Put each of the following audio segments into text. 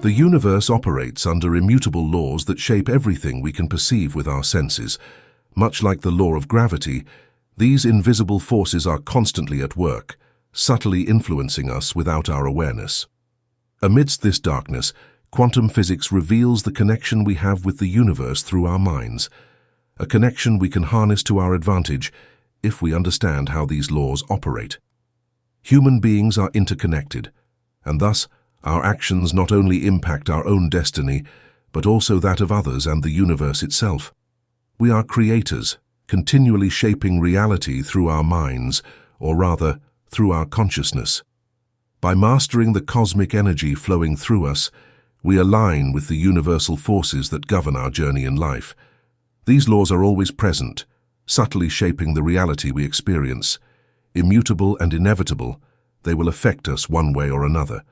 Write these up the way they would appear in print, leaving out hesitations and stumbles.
The universe operates under immutable laws that shape everything we can perceive with our senses. Much like the law of gravity, these invisible forces are constantly at work, subtly influencing us without our awareness. Amidst this darkness, quantum physics reveals the connection we have with the universe through our minds, a connection we can harness to our advantage if we understand how these laws operate. Human beings are interconnected, and thus our actions not only impact our own destiny, but also that of others and the universe itself. We are creators, continually shaping reality through our minds, or rather, through our consciousness. By mastering the cosmic energy flowing through us, we align with the universal forces that govern our journey in life. These laws are always present, subtly shaping the reality we experience. Immutable and inevitable, they will affect us one way or another.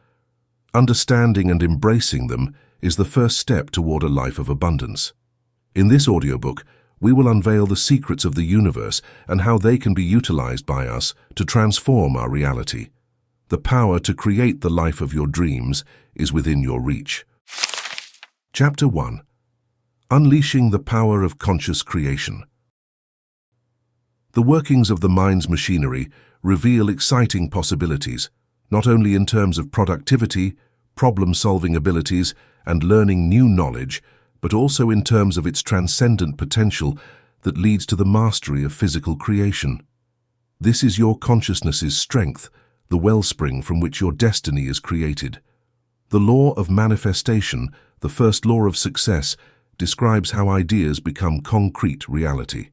Understanding and embracing them is the first step toward a life of abundance. In this audiobook, we will unveil the secrets of the universe and how they can be utilized by us to transform our reality. The power to create the life of your dreams is within your reach. Chapter 1. Unleashing the Power of Conscious Creation. The workings of the mind's machinery reveal exciting possibilities, not only in terms of productivity, problem-solving abilities, and learning new knowledge, but also in terms of its transcendent potential that leads to the mastery of physical creation. This is your consciousness's strength, the wellspring from which your destiny is created. The law of manifestation, the first law of success, describes how ideas become concrete reality.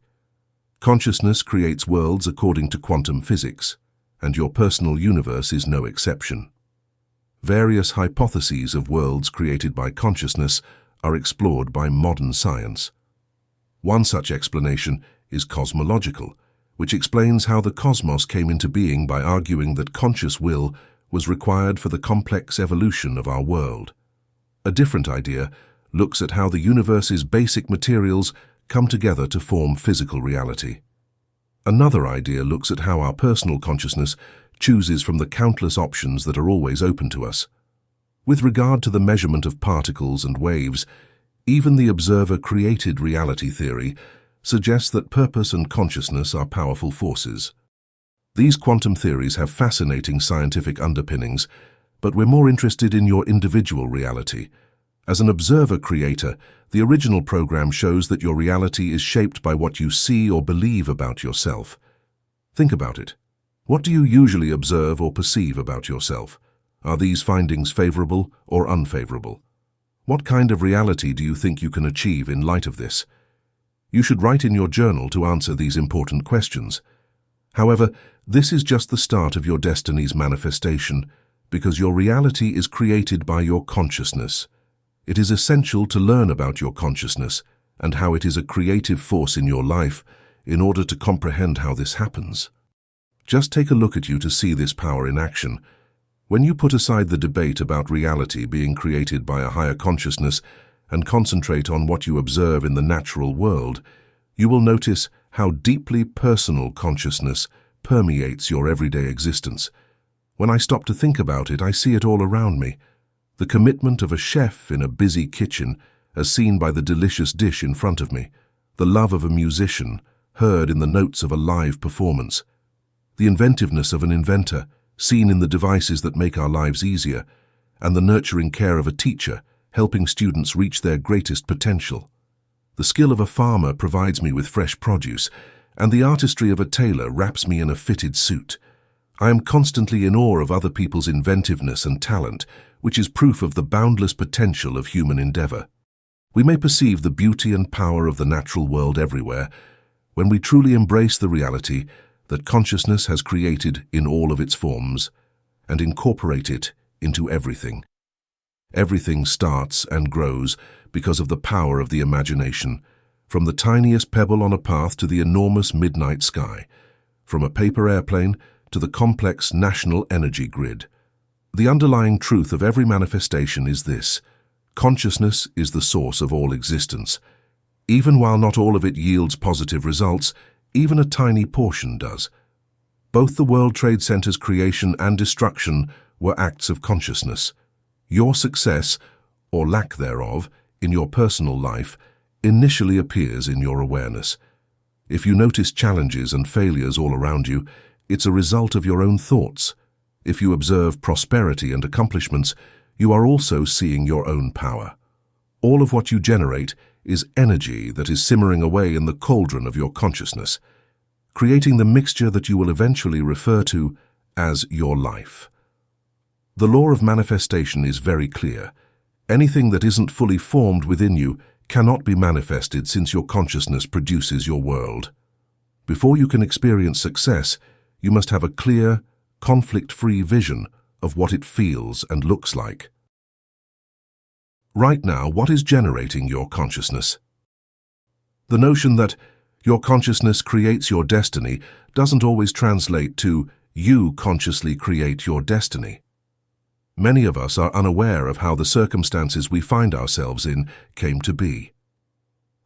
Consciousness creates worlds according to quantum physics, and your personal universe is no exception. Various hypotheses of worlds created by consciousness are explored by modern science. One such explanation is cosmological, which explains how the cosmos came into being by arguing that conscious will was required for the complex evolution of our world. A different idea looks at how the universe's basic materials come together to form physical reality. Another idea looks at how our personal consciousness chooses from the countless options that are always open to us. With regard to the measurement of particles and waves, even the observer-created reality theory suggests that purpose and consciousness are powerful forces. These quantum theories have fascinating scientific underpinnings, but we're more interested in your individual reality. As an observer-creator, the original program shows that your reality is shaped by what you see or believe about yourself. Think about it. What do you usually observe or perceive about yourself? Are these findings favorable or unfavorable? What kind of reality do you think you can achieve in light of this? You should write in your journal to answer these important questions. However, this is just the start of your destiny's manifestation, because your reality is created by your consciousness. It is essential to learn about your consciousness and how it is a creative force in your life in order to comprehend how this happens. Just take a look at you to see this power in action. When you put aside the debate about reality being created by a higher consciousness and concentrate on what you observe in the natural world, you will notice how deeply personal consciousness permeates your everyday existence. When I stop to think about it, I see it all around me. The commitment of a chef in a busy kitchen, as seen by the delicious dish in front of me. The love of a musician, heard in the notes of a live performance. The inventiveness of an inventor, seen in the devices that make our lives easier. And the nurturing care of a teacher, helping students reach their greatest potential. The skill of a farmer provides me with fresh produce, and the artistry of a tailor wraps me in a fitted suit. I am constantly in awe of other people's inventiveness and talent, which is proof of the boundless potential of human endeavor. We may perceive the beauty and power of the natural world everywhere when we truly embrace the reality that consciousness has created in all of its forms and incorporate it into everything. Everything starts and grows because of the power of the imagination, from the tiniest pebble on a path to the enormous midnight sky, from a paper airplane to the complex national energy grid. The underlying truth of every manifestation is this: consciousness is the source of all existence. Even while not all of it yields positive results, even a tiny portion does. Both the World Trade Center's creation and destruction were acts of consciousness. Your success, or lack thereof, in your personal life, initially appears in your awareness. If you notice challenges and failures all around you, it's a result of your own thoughts. If you observe prosperity and accomplishments, you are also seeing your own power. All of what you generate is energy that is simmering away in the cauldron of your consciousness, creating the mixture that you will eventually refer to as your life. The law of manifestation is very clear. Anything that isn't fully formed within you cannot be manifested, since your consciousness produces your world. Before you can experience success, you must have a clear, conflict-free vision of what it feels and looks like. Right now, what is generating your consciousness? The notion that your consciousness creates your destiny doesn't always translate to you consciously create your destiny. Many of us are unaware of how the circumstances we find ourselves in came to be.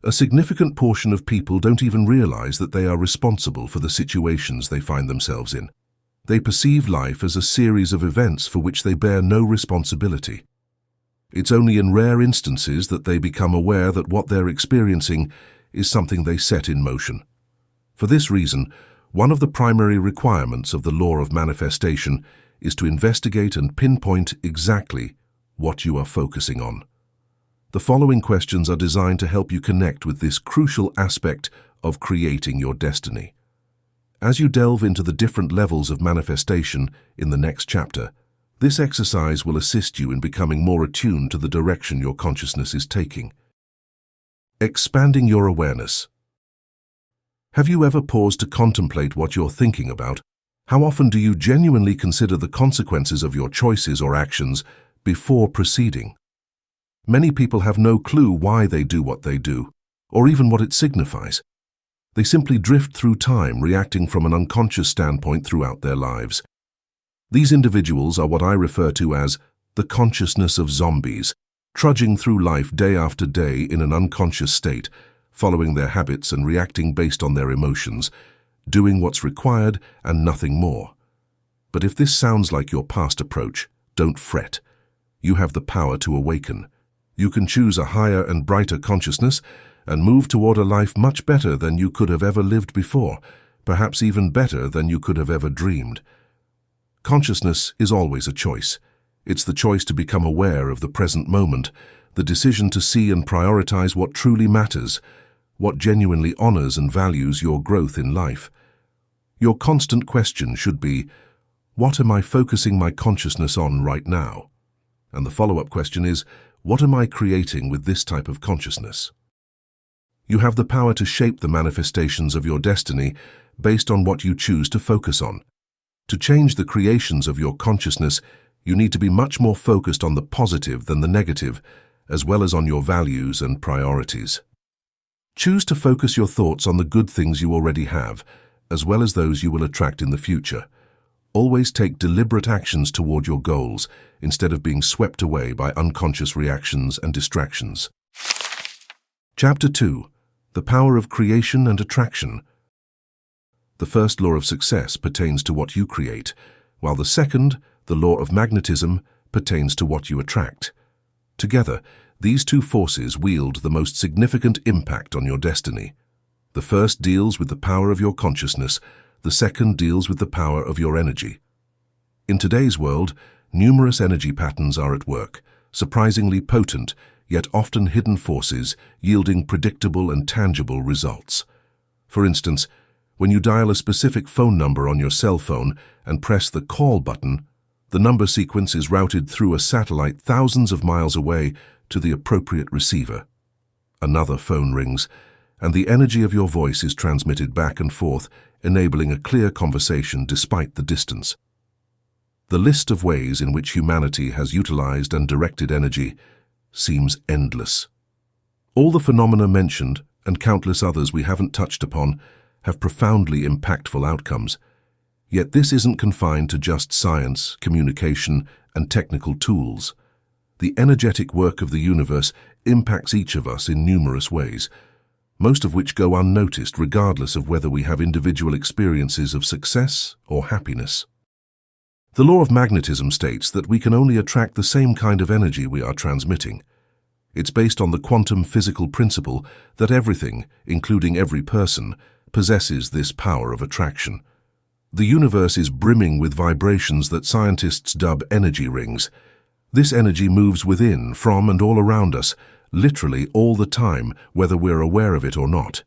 A significant portion of people don't even realize that they are responsible for the situations they find themselves in. They perceive life as a series of events for which they bear no responsibility. It's only in rare instances that they become aware that what they're experiencing is something they set in motion. For this reason, one of the primary requirements of the law of manifestation is to investigate and pinpoint exactly what you are focusing on. The following questions are designed to help you connect with this crucial aspect of creating your destiny. As you delve into the different levels of manifestation in the next chapter, this exercise will assist you in becoming more attuned to the direction your consciousness is taking. Expanding your awareness. Have you ever paused to contemplate what you're thinking about? How often do you genuinely consider the consequences of your choices or actions before proceeding? Many people have no clue why they do what they do, or even what it signifies. They simply drift through time, reacting from an unconscious standpoint throughout their lives. These individuals are what I refer to as the consciousness of zombies, trudging through life day after day in an unconscious state, following their habits and reacting based on their emotions, doing what's required and nothing more. But if this sounds like your past approach, don't fret. You have the power to awaken. You can choose a higher and brighter consciousness and move toward a life much better than you could have ever lived before, perhaps even better than you could have ever dreamed. Consciousness is always a choice. It's the choice to become aware of the present moment, the decision to see and prioritize what truly matters, what genuinely honors and values your growth in life. Your constant question should be, what am I focusing my consciousness on right now? And the follow-up question is, what am I creating with this type of consciousness? You have the power to shape the manifestations of your destiny based on what you choose to focus on. To change the creations of your consciousness, you need to be much more focused on the positive than the negative, as well as on your values and priorities. Choose to focus your thoughts on the good things you already have, as well as those you will attract in the future. Always take deliberate actions toward your goals, instead of being swept away by unconscious reactions and distractions. Chapter 2. The Power of Creation and Attraction. The first law of success pertains to what you create, while the second, the law of magnetism, pertains to what you attract. Together, these two forces wield the most significant impact on your destiny. The first deals with the power of your consciousness, the second deals with the power of your energy. In today's world, numerous energy patterns are at work, surprisingly potent, yet often hidden forces yielding predictable and tangible results. For instance, when you dial a specific phone number on your cell phone and press the call button, the number sequence is routed through a satellite thousands of miles away to the appropriate receiver. Another phone rings, and the energy of your voice is transmitted back and forth, enabling a clear conversation despite the distance. The list of ways in which humanity has utilized and directed energy seems endless. All the phenomena mentioned, and countless others we haven't touched upon, have profoundly impactful outcomes. Yet this isn't confined to just science, communication, and technical tools. The energetic work of the universe impacts each of us in numerous ways, most of which go unnoticed regardless of whether we have individual experiences of success or happiness. The law of magnetism states that we can only attract the same kind of energy we are transmitting. It's based on the quantum physical principle that everything, including every person, possesses this power of attraction. The universe is brimming with vibrations that scientists dub energy rings. This energy moves within, from, and all around us, literally all the time, whether we're aware of it or not.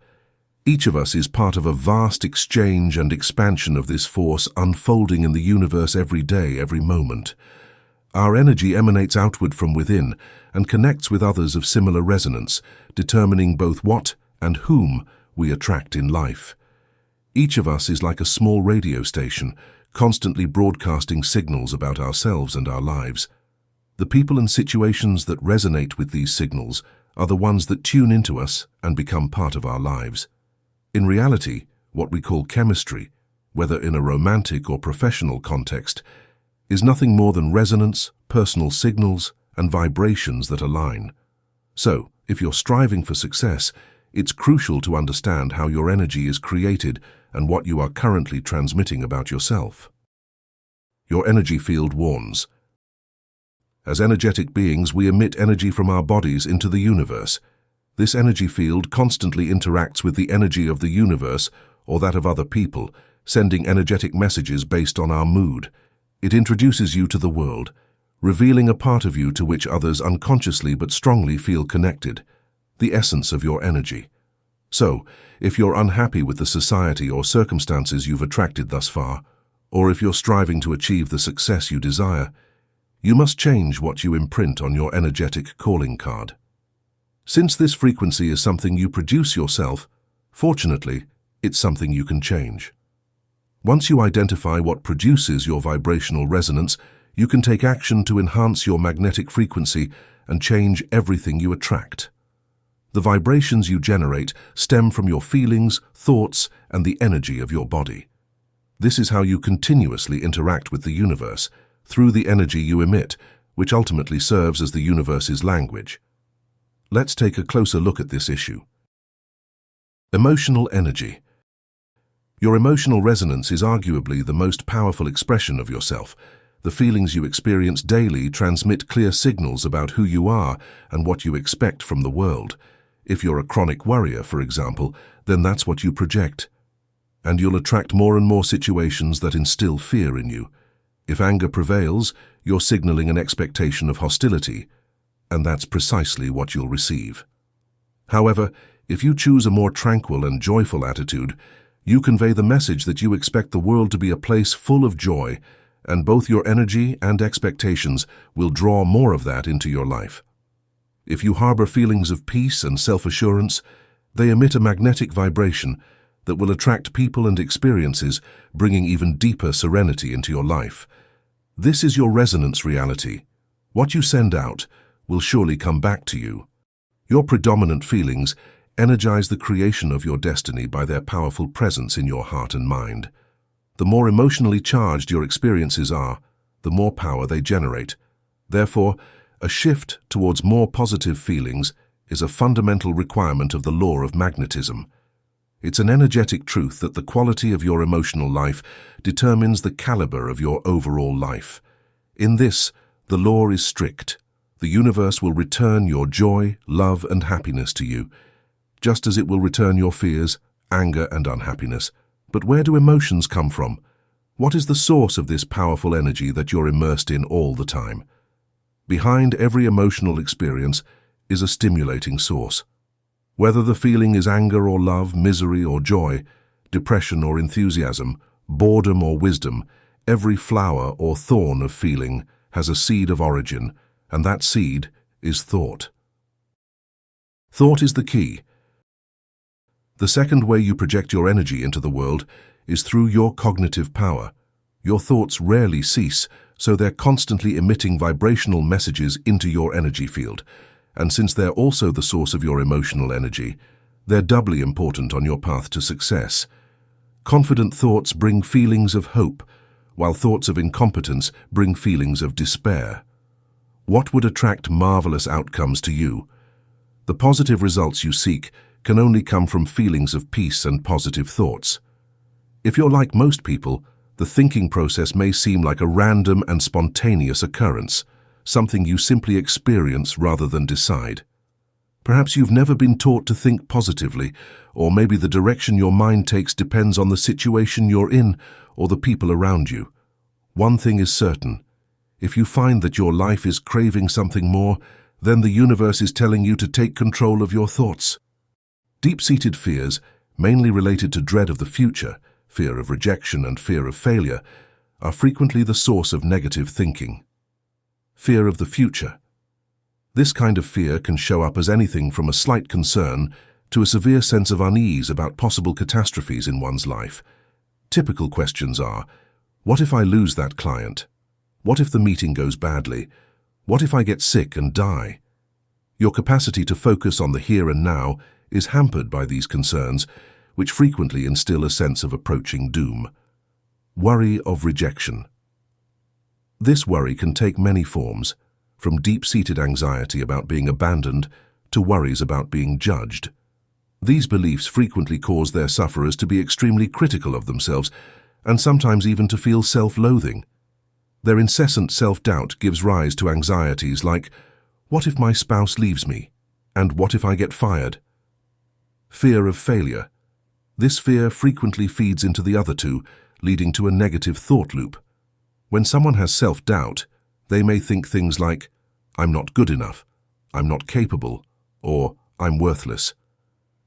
Each of us is part of a vast exchange and expansion of this force unfolding in the universe every day, every moment. Our energy emanates outward from within and connects with others of similar resonance, determining both what and whom we attract in life. Each of us is like a small radio station, constantly broadcasting signals about ourselves and our lives. The people and situations that resonate with these signals are the ones that tune into us and become part of our lives. In reality, what we call chemistry, whether in a romantic or professional context, is nothing more than resonance, personal signals, and vibrations that align. So, if you're striving for success, it's crucial to understand how your energy is created and what you are currently transmitting about yourself. Your energy field warns. As energetic beings, we emit energy from our bodies into the universe. This energy field constantly interacts with the energy of the universe or that of other people, sending energetic messages based on our mood. It introduces you to the world, revealing a part of you to which others unconsciously but strongly feel connected, the essence of your energy. So, if you're unhappy with the society or circumstances you've attracted thus far, or if you're striving to achieve the success you desire, you must change what you imprint on your energetic calling card. Since this frequency is something you produce yourself, fortunately, it's something you can change. Once you identify what produces your vibrational resonance, you can take action to enhance your magnetic frequency and change everything you attract. The vibrations you generate stem from your feelings, thoughts, and the energy of your body. This is how you continuously interact with the universe, through the energy you emit, which ultimately serves as the universe's language. Let's take a closer look at this issue. Emotional energy. Your emotional resonance is arguably the most powerful expression of yourself. The feelings you experience daily transmit clear signals about who you are and what you expect from the world. If you're a chronic worrier, for example, then that's what you project. And you'll attract more and more situations that instill fear in you. If anger prevails, you're signaling an expectation of hostility, and that's precisely what you'll receive. However, if you choose a more tranquil and joyful attitude, you convey the message that you expect the world to be a place full of joy, and both your energy and expectations will draw more of that into your life. If you harbor feelings of peace and self-assurance, they emit a magnetic vibration that will attract people and experiences, bringing even deeper serenity into your life. This is your resonance reality. What you send out will surely come back to you. Your predominant feelings energize the creation of your destiny by their powerful presence in your heart and mind. The more emotionally charged your experiences are, the more power they generate. Therefore, a shift towards more positive feelings is a fundamental requirement of the law of magnetism. It's an energetic truth that the quality of your emotional life determines the caliber of your overall life. In this, the law is strict. The universe will return your joy, love, and happiness to you, just as it will return your fears, anger, and unhappiness. But where do emotions come from? What is the source of this powerful energy that you're immersed in all the time? Behind every emotional experience is a stimulating source. Whether the feeling is anger or love, misery or joy, depression or enthusiasm, boredom or wisdom, every flower or thorn of feeling has a seed of origin, and that seed is thought. Thought is the key. The second way you project your energy into the world is through your cognitive power. Your thoughts rarely cease, so they're constantly emitting vibrational messages into your energy field. And since they're also the source of your emotional energy, they're doubly important on your path to success. Confident thoughts bring feelings of hope, while thoughts of incompetence bring feelings of despair. What would attract marvelous outcomes to you? The positive results you seek can only come from feelings of peace and positive thoughts. If you're like most people, the thinking process may seem like a random and spontaneous occurrence, something you simply experience rather than decide. Perhaps you've never been taught to think positively, or maybe the direction your mind takes depends on the situation you're in or the people around you. One thing is certain. If you find that your life is craving something more, then the universe is telling you to take control of your thoughts. Deep-seated fears, mainly related to dread of the future, fear of rejection and fear of failure, are frequently the source of negative thinking. Fear of the future. This kind of fear can show up as anything from a slight concern to a severe sense of unease about possible catastrophes in one's life. Typical questions are, what if I lose that client? What if the meeting goes badly? What if I get sick and die? Your capacity to focus on the here and now is hampered by these concerns, which frequently instill a sense of approaching doom. Worry of rejection. This worry can take many forms, from deep-seated anxiety about being abandoned to worries about being judged. These beliefs frequently cause their sufferers to be extremely critical of themselves and sometimes even to feel self-loathing. Their incessant self-doubt gives rise to anxieties like, what if my spouse leaves me? And what if I get fired? Fear of failure. This fear frequently feeds into the other two, leading to a negative thought loop. When someone has self-doubt, they may think things like, I'm not good enough, I'm not capable, or I'm worthless.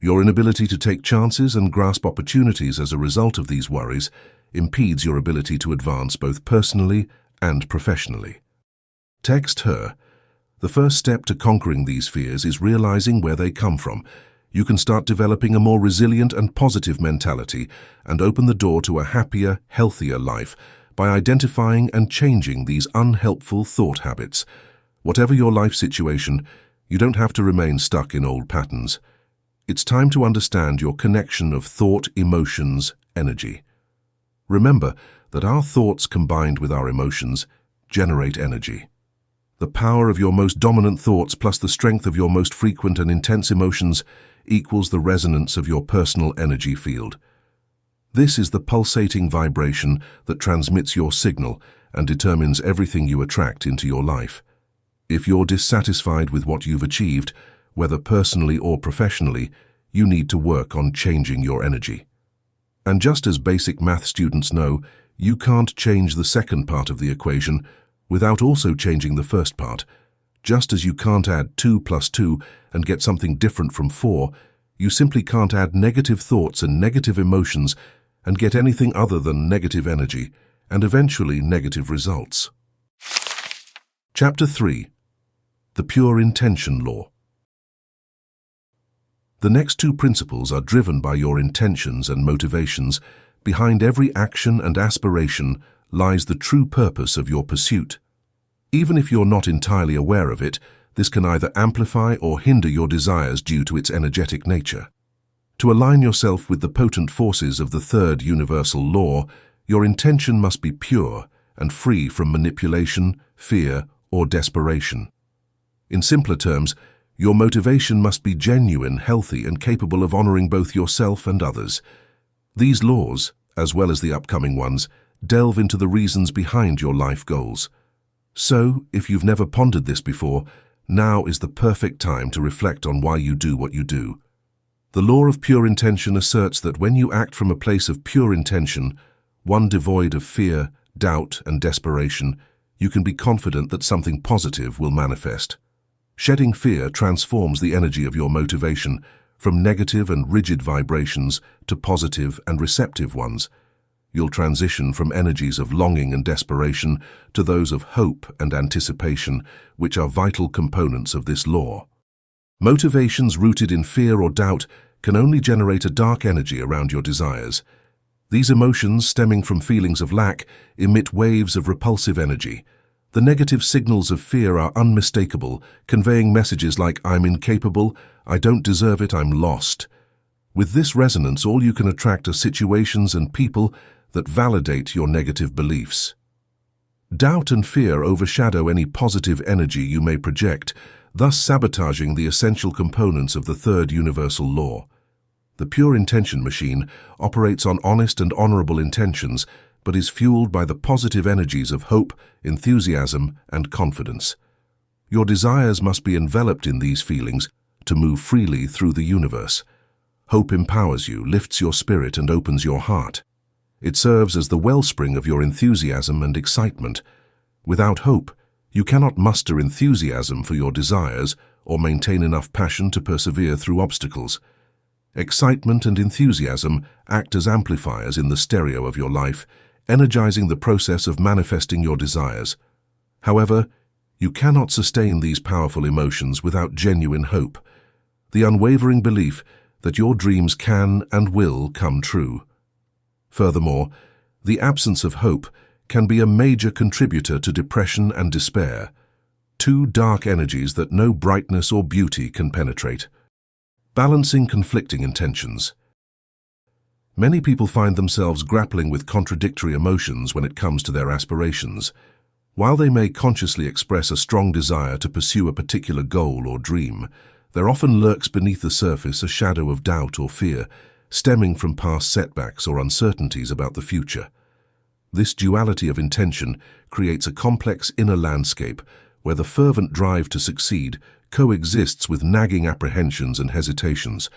Your inability to take chances and grasp opportunities as a result of these worries impedes your ability to advance both personally and professionally. Text her. The first step to conquering these fears is realizing where they come from. You can start developing a more resilient and positive mentality and open the door to a happier, healthier life by identifying and changing these unhelpful thought habits. Whatever your life situation, you don't have to remain stuck in old patterns. It's time to understand your connection of thought, emotions, energy. Remember that our thoughts combined with our emotions generate energy. The power of your most dominant thoughts plus the strength of your most frequent and intense emotions equals the resonance of your personal energy field. This is the pulsating vibration that transmits your signal and determines everything you attract into your life. If you're dissatisfied with what you've achieved, whether personally or professionally, you need to work on changing your energy. And just as basic math students know, you can't change the second part of the equation without also changing the first part. Just as you can't add 2 plus 2 and get something different from 4, you simply can't add negative thoughts and negative emotions and get anything other than negative energy and eventually negative results. Chapter 3. The Pure Intention Law. The next two principles are driven by your intentions and motivations. Behind every action and aspiration lies the true purpose of your pursuit. Even if you're not entirely aware of it, this can either amplify or hinder your desires due to its energetic nature. To align yourself with the potent forces of the third universal law, your intention must be pure and free from manipulation, fear, or desperation. In simpler terms, your motivation must be genuine, healthy, and capable of honoring both yourself and others. These laws, as well as the upcoming ones, delve into the reasons behind your life goals. So, if you've never pondered this before, now is the perfect time to reflect on why you do what you do. The law of pure intention asserts that when you act from a place of pure intention, one devoid of fear, doubt, and desperation, you can be confident that something positive will manifest. Shedding fear transforms the energy of your motivation from negative and rigid vibrations to positive and receptive ones. You'll transition from energies of longing and desperation to those of hope and anticipation, which are vital components of this law. Motivations rooted in fear or doubt can only generate a dark energy around your desires. These emotions, stemming from feelings of lack, emit waves of repulsive energy. The negative signals of fear are unmistakable, conveying messages like, I'm incapable, I don't deserve it, I'm lost. With this resonance, all you can attract are situations and people that validate your negative beliefs. Doubt and fear overshadow any positive energy you may project, thus sabotaging the essential components of the third universal law. The pure intention machine operates on honest and honorable intentions, but is fueled by the positive energies of hope, enthusiasm, and confidence. Your desires must be enveloped in these feelings, to move freely through the universe. Hope empowers you, lifts your spirit, and opens your heart. It serves as the wellspring of your enthusiasm and excitement. Without hope, you cannot muster enthusiasm for your desires or maintain enough passion to persevere through obstacles. Excitement and enthusiasm act as amplifiers in the stereo of your life, energizing the process of manifesting your desires. However, you cannot sustain these powerful emotions without genuine hope, the unwavering belief that your dreams can and will come true. Furthermore, the absence of hope can be a major contributor to depression and despair, two dark energies that no brightness or beauty can penetrate. Balancing conflicting intentions. Many people find themselves grappling with contradictory emotions when it comes to their aspirations. While they may consciously express a strong desire to pursue a particular goal or dream, there often lurks beneath the surface a shadow of doubt or fear, stemming from past setbacks or uncertainties about the future. This duality of intention creates a complex inner landscape where the fervent drive to succeed coexists with nagging apprehensions and hesitations.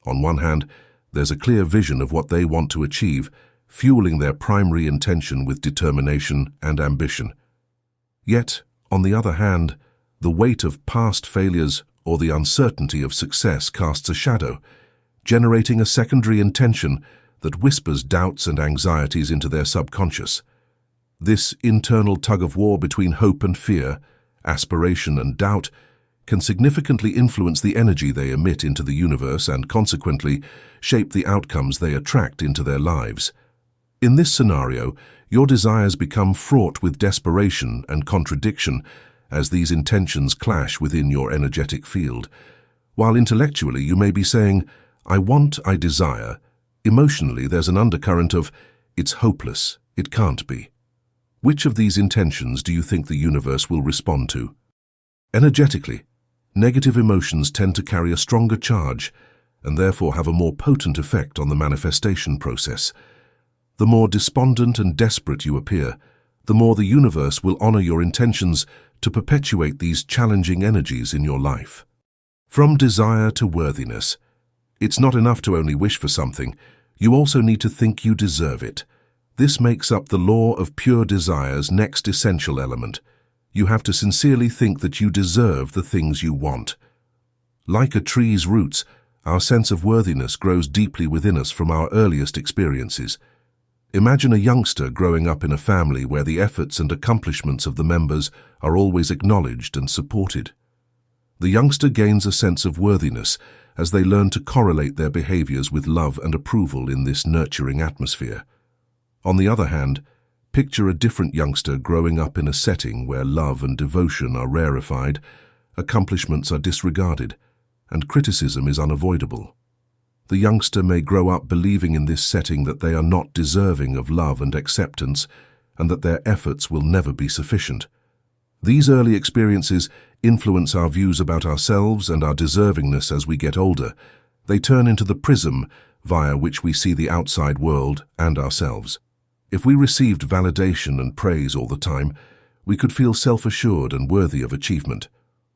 On one hand, there's a clear vision of what they want to achieve, fueling their primary intention with determination and ambition. Yet, on the other hand, the weight of past failures or the uncertainty of success casts a shadow, generating a secondary intention that whispers doubts and anxieties into their subconscious. This internal tug-of-war between hope and fear, aspiration and doubt, can significantly influence the energy they emit into the universe and, consequently, shape the outcomes they attract into their lives. In this scenario, your desires become fraught with desperation and contradiction as these intentions clash within your energetic field. While intellectually you may be saying, "I want, I desire," emotionally there's an undercurrent of, "It's hopeless, it can't be." Which of these intentions do you think the universe will respond to? Energetically, negative emotions tend to carry a stronger charge and therefore have a more potent effect on the manifestation process. The more despondent and desperate you appear, the more the universe will honor your intentions to perpetuate these challenging energies in your life. From desire to worthiness. It's not enough to only wish for something, you also need to think you deserve it. This makes up the law of pure desire's next essential element. You have to sincerely think that you deserve the things you want. Like a tree's roots, our sense of worthiness grows deeply within us from our earliest experiences. Imagine a youngster growing up in a family where the efforts and accomplishments of the members are always acknowledged and supported. The youngster gains a sense of worthiness as they learn to correlate their behaviors with love and approval in this nurturing atmosphere. On the other hand, picture a different youngster growing up in a setting where love and devotion are rarefied, accomplishments are disregarded, and criticism is unavoidable. The youngster may grow up believing in this setting that they are not deserving of love and acceptance, and that their efforts will never be sufficient. These early experiences influence our views about ourselves and our deservingness as we get older. They turn into the prism via which we see the outside world and ourselves. If we received validation and praise all the time, we could feel self-assured and worthy of achievement.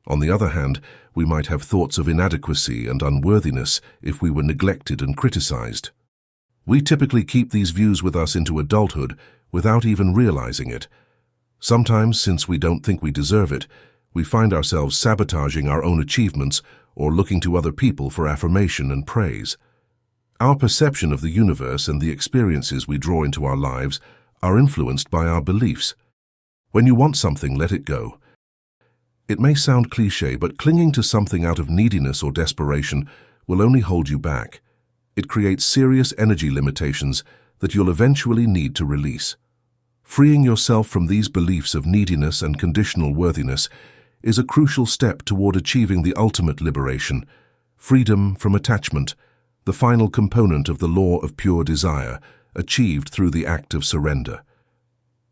On the other hand, we might have thoughts of inadequacy and unworthiness if we were neglected and criticized. We typically keep these views with us into adulthood without even realizing it. Sometimes, since we don't think we deserve it, we find ourselves sabotaging our own achievements or looking to other people for affirmation and praise. Our perception of the universe and the experiences we draw into our lives are influenced by our beliefs. When you want something, let it go. It may sound cliché, but clinging to something out of neediness or desperation will only hold you back. It creates serious energy limitations that you'll eventually need to release. Freeing yourself from these beliefs of neediness and conditional worthiness is a crucial step toward achieving the ultimate liberation, freedom from attachment, the final component of the law of pure desire, achieved through the act of surrender.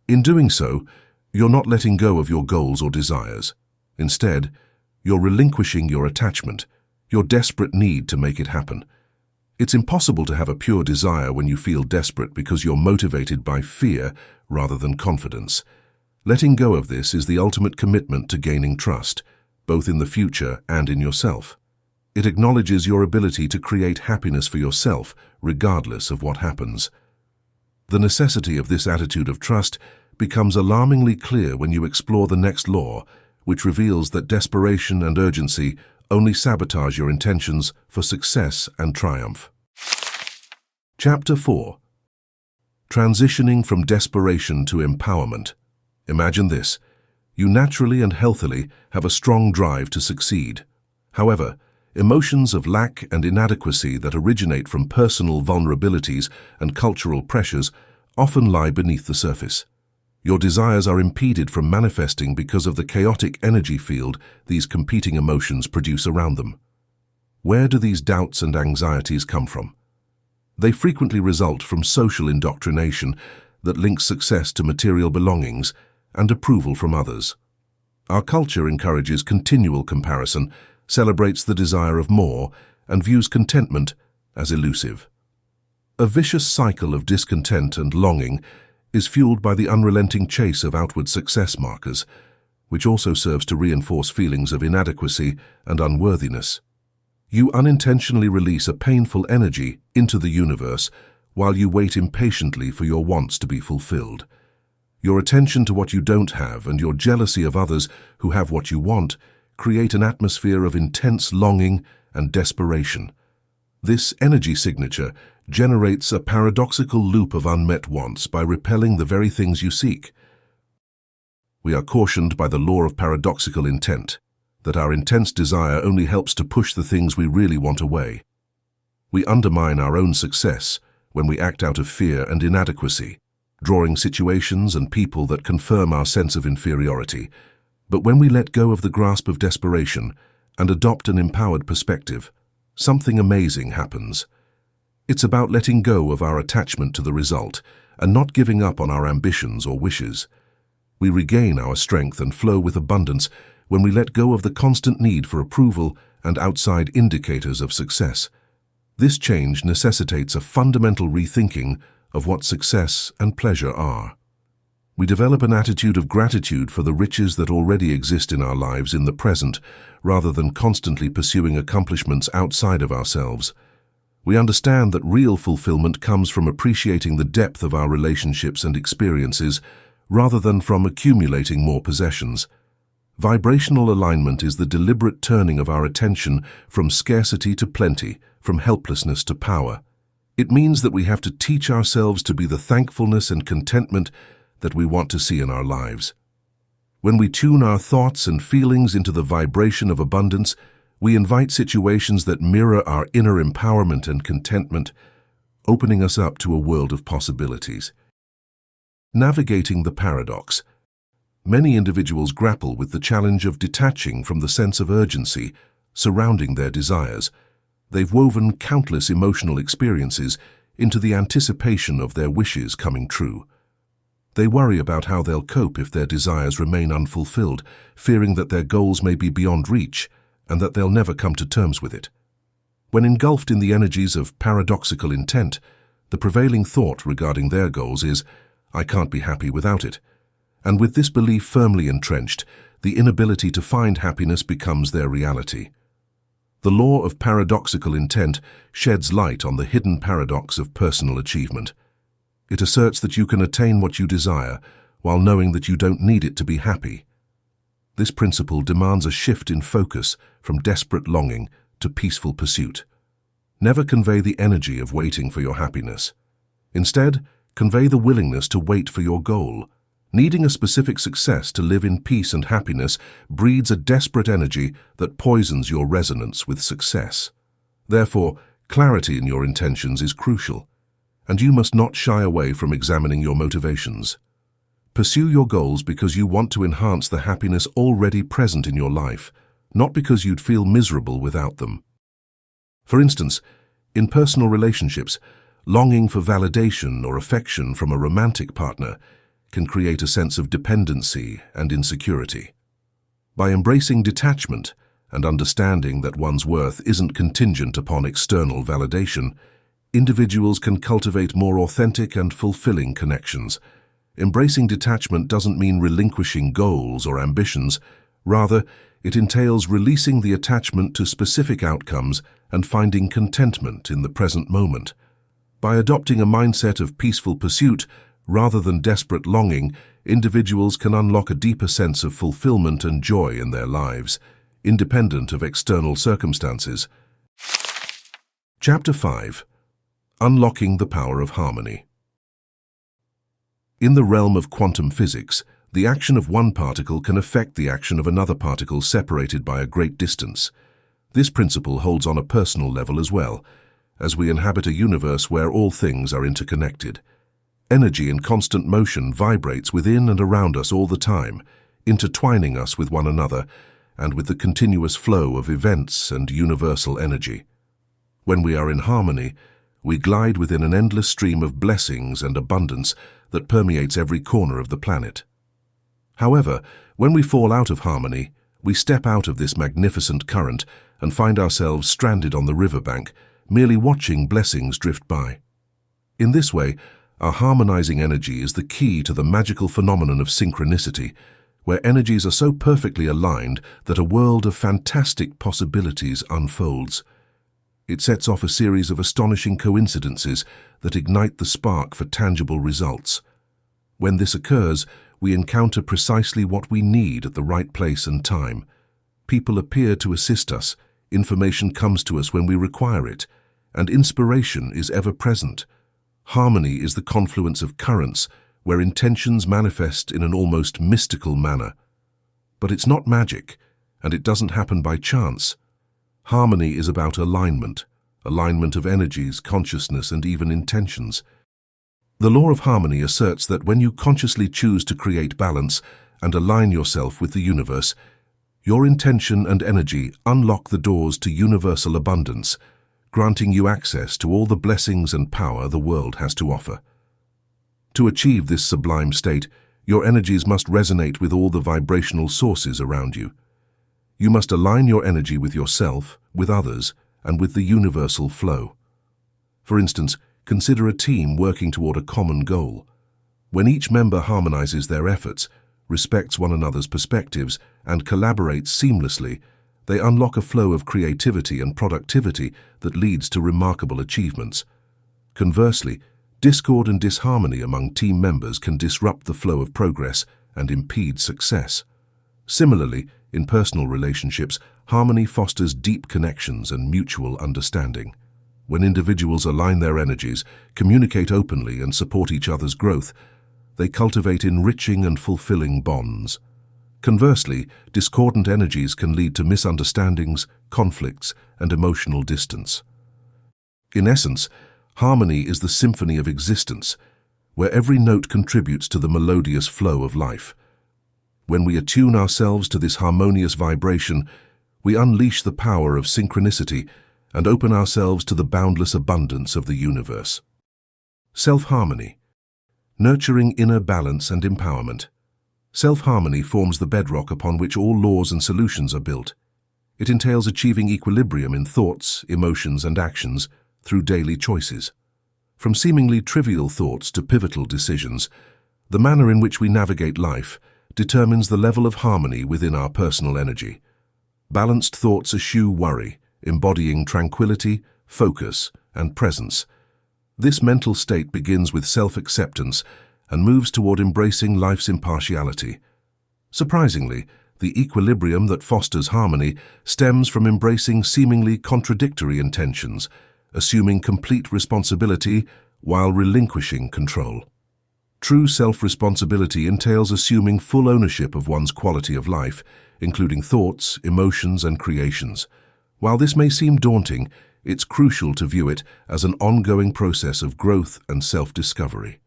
In doing so, you're not letting go of your goals or desires. Instead, you're relinquishing your attachment, your desperate need to make it happen. It's impossible to have a pure desire when you feel desperate because you're motivated by fear rather than confidence. Letting go of this is the ultimate commitment to gaining trust, both in the future and in yourself. It acknowledges your ability to create happiness for yourself, regardless of what happens. The necessity of this attitude of trust becomes alarmingly clear when you explore the next law, which reveals that desperation and urgency only sabotage your intentions for success and triumph. Chapter 4. Transitioning from desperation to empowerment. Imagine this. You naturally and healthily have a strong drive to succeed. However, emotions of lack and inadequacy that originate from personal vulnerabilities and cultural pressures often lie beneath the surface. Your desires are impeded from manifesting because of the chaotic energy field these competing emotions produce around them. Where do these doubts and anxieties come from? They frequently result from social indoctrination that links success to material belongings and approval from others. Our culture encourages continual comparison, celebrates the desire of more, and views contentment as elusive. A vicious cycle of discontent and longing is fueled by the unrelenting chase of outward success markers, which also serves to reinforce feelings of inadequacy and unworthiness. You unintentionally release a painful energy into the universe while you wait impatiently for your wants to be fulfilled. Your attention to what you don't have and your jealousy of others who have what you want create an atmosphere of intense longing and desperation. This energy signature generates a paradoxical loop of unmet wants by repelling the very things you seek. We are cautioned by the law of paradoxical intent that our intense desire only helps to push the things we really want away. We undermine our own success when we act out of fear and inadequacy, drawing situations and people that confirm our sense of inferiority. But when we let go of the grasp of desperation and adopt an empowered perspective, something amazing happens. It's about letting go of our attachment to the result and not giving up on our ambitions or wishes. We regain our strength and flow with abundance when we let go of the constant need for approval and outside indicators of success. This change necessitates a fundamental rethinking of what success and pleasure are. We develop an attitude of gratitude for the riches that already exist in our lives in the present, rather than constantly pursuing accomplishments outside of ourselves. We understand that real fulfillment comes from appreciating the depth of our relationships and experiences, rather than from accumulating more possessions. Vibrational alignment is the deliberate turning of our attention from scarcity to plenty, from helplessness to power. It means that we have to teach ourselves to be the thankfulness and contentment that we want to see in our lives. When we tune our thoughts and feelings into the vibration of abundance, we invite situations that mirror our inner empowerment and contentment, opening us up to a world of possibilities. Navigating the paradox. Many individuals grapple with the challenge of detaching from the sense of urgency surrounding their desires. They've woven countless emotional experiences into the anticipation of their wishes coming true. They worry about how they'll cope if their desires remain unfulfilled, fearing that their goals may be beyond reach and that they'll never come to terms with it. When engulfed in the energies of paradoxical intent, the prevailing thought regarding their goals is, "I can't be happy without it." And with this belief firmly entrenched, the inability to find happiness becomes their reality. The law of paradoxical intent sheds light on the hidden paradox of personal achievement. It asserts that you can attain what you desire while knowing that you don't need it to be happy. This principle demands a shift in focus from desperate longing to peaceful pursuit. Never convey the energy of waiting for your happiness. Instead, convey the willingness to wait for your goal. Needing a specific success to live in peace and happiness breeds a desperate energy that poisons your resonance with success. Therefore, clarity in your intentions is crucial, and you must not shy away from examining your motivations. Pursue your goals because you want to enhance the happiness already present in your life, not because you'd feel miserable without them. For instance, in personal relationships, longing for validation or affection from a romantic partner can create a sense of dependency and insecurity. By embracing detachment and understanding that one's worth isn't contingent upon external validation, individuals can cultivate more authentic and fulfilling connections. Embracing detachment doesn't mean relinquishing goals or ambitions. Rather, it entails releasing the attachment to specific outcomes and finding contentment in the present moment. By adopting a mindset of peaceful pursuit rather than desperate longing, individuals can unlock a deeper sense of fulfillment and joy in their lives, independent of external circumstances. Chapter 5. Unlocking the Power of Harmony. In the realm of quantum physics, the action of one particle can affect the action of another particle separated by a great distance. This principle holds on a personal level as well, as we inhabit a universe where all things are interconnected. Energy in constant motion vibrates within and around us all the time, intertwining us with one another and with the continuous flow of events and universal energy. When we are in harmony, we glide within an endless stream of blessings and abundance that permeates every corner of the planet. However, when we fall out of harmony, we step out of this magnificent current and find ourselves stranded on the riverbank, merely watching blessings drift by. In this way, our harmonizing energy is the key to the magical phenomenon of synchronicity, where energies are so perfectly aligned that a world of fantastic possibilities unfolds. It sets off a series of astonishing coincidences that ignite the spark for tangible results. When this occurs, we encounter precisely what we need at the right place and time. People appear to assist us, information comes to us when we require it, and inspiration is ever present. Harmony is the confluence of currents where intentions manifest in an almost mystical manner. But it's not magic, and it doesn't happen by chance. Harmony is about alignment of energies, consciousness, and even intentions. The law of harmony asserts that when you consciously choose to create balance and align yourself with the universe, your intention and energy unlock the doors to universal abundance, granting you access to all the blessings and power the world has to offer. To achieve this sublime state, your energies must resonate with all the vibrational sources around you. You must align your energy with yourself, with others, and with the universal flow. For instance, consider a team working toward a common goal. When each member harmonizes their efforts, respects one another's perspectives, and collaborates seamlessly, they unlock a flow of creativity and productivity that leads to remarkable achievements. Conversely, discord and disharmony among team members can disrupt the flow of progress and impede success. Similarly, in personal relationships, harmony fosters deep connections and mutual understanding. When individuals align their energies, communicate openly, and support each other's growth, they cultivate enriching and fulfilling bonds. Conversely, discordant energies can lead to misunderstandings, conflicts, and emotional distance. In essence, harmony is the symphony of existence, where every note contributes to the melodious flow of life. When we attune ourselves to this harmonious vibration, we unleash the power of synchronicity and open ourselves to the boundless abundance of the universe. Self-harmony. Nurturing inner balance and empowerment. Self-harmony forms the bedrock upon which all laws and solutions are built. It entails achieving equilibrium in thoughts, emotions, and actions through daily choices. From seemingly trivial thoughts to pivotal decisions, the manner in which we navigate life determines the level of harmony within our personal energy. Balanced thoughts eschew worry, embodying tranquility, focus, and presence. This mental state begins with self-acceptance and moves toward embracing life's impartiality. Surprisingly, the equilibrium that fosters harmony stems from embracing seemingly contradictory intentions, assuming complete responsibility while relinquishing control. True self-responsibility entails assuming full ownership of one's quality of life, including thoughts, emotions, and creations. While this may seem daunting, it's crucial to view it as an ongoing process of growth and self-discovery.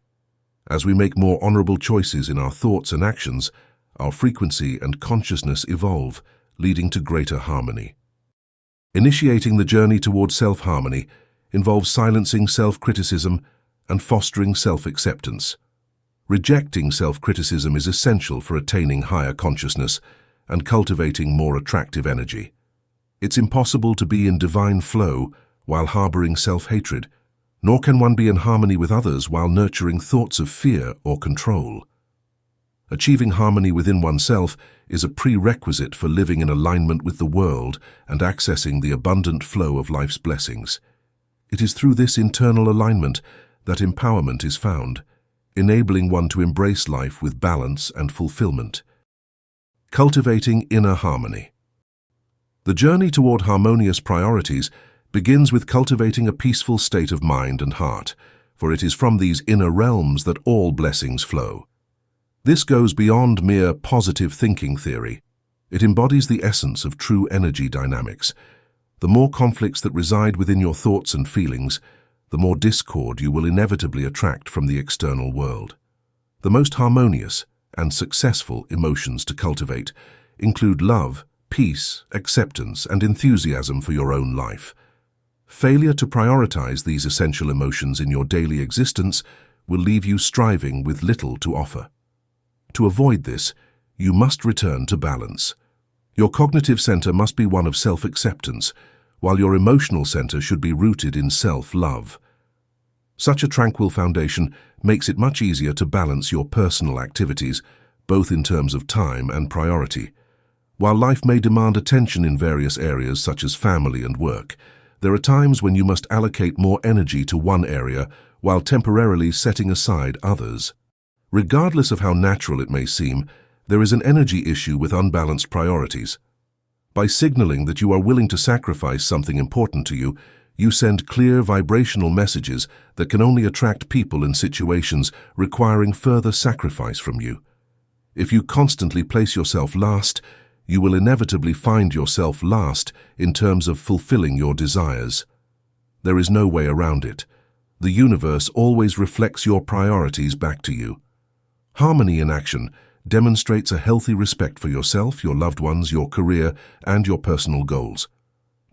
As we make more honorable choices in our thoughts and actions, our frequency and consciousness evolve, leading to greater harmony. Initiating the journey toward self-harmony involves silencing self-criticism and fostering self-acceptance. Rejecting self-criticism is essential for attaining higher consciousness and cultivating more attractive energy. It's impossible to be in divine flow while harboring self-hatred, nor can one be in harmony with others while nurturing thoughts of fear or control. Achieving harmony within oneself is a prerequisite for living in alignment with the world and accessing the abundant flow of life's blessings. It is through this internal alignment that empowerment is found, enabling one to embrace life with balance and fulfillment. Cultivating inner harmony. The journey toward harmonious priorities begins with cultivating a peaceful state of mind and heart, for it is from these inner realms that all blessings flow. This goes beyond mere positive thinking theory. It embodies the essence of true energy dynamics. The more conflicts that reside within your thoughts and feelings, the more discord you will inevitably attract from the external world. The most harmonious and successful emotions to cultivate include love, peace, acceptance, and enthusiasm for your own life. Failure to prioritize these essential emotions in your daily existence will leave you striving with little to offer. To avoid this, you must return to balance. Your cognitive center must be one of self-acceptance, while your emotional center should be rooted in self-love. Such a tranquil foundation makes it much easier to balance your personal activities, both in terms of time and priority. While life may demand attention in various areas such as family and work, there are times when you must allocate more energy to one area while temporarily setting aside others. Regardless of how natural it may seem, there is an energy issue with unbalanced priorities. By signaling that you are willing to sacrifice something important to you, you send clear vibrational messages that can only attract people and situations requiring further sacrifice from you. If you constantly place yourself last, you will inevitably find yourself last in terms of fulfilling your desires. There is no way around it. The universe always reflects your priorities back to you. Harmony in action demonstrates a healthy respect for yourself, your loved ones, your career, and your personal goals.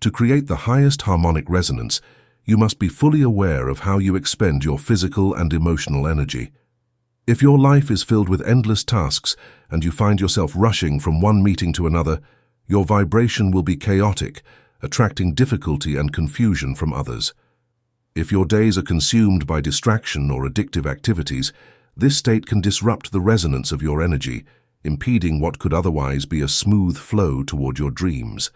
To create the highest harmonic resonance, you must be fully aware of how you expend your physical and emotional energy. If your life is filled with endless tasks and you find yourself rushing from one meeting to another, your vibration will be chaotic, attracting difficulty and confusion from others. If your days are consumed by distraction or addictive activities, this state can disrupt the resonance of your energy, impeding what could otherwise be a smooth flow toward your dreams.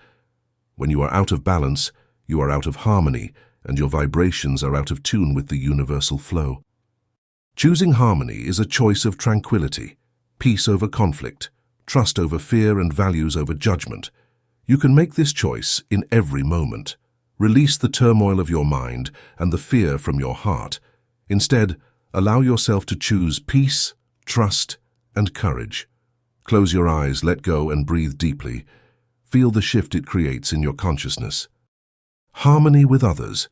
When you are out of balance, you are out of harmony, and your vibrations are out of tune with the universal flow. Choosing harmony is a choice of tranquility, peace over conflict, trust over fear, and values over judgment. You can make this choice in every moment. Release the turmoil of your mind and the fear from your heart. Instead, allow yourself to choose peace, trust, and courage. Close your eyes, let go, and breathe deeply. Feel the shift it creates in your consciousness. Harmony with others.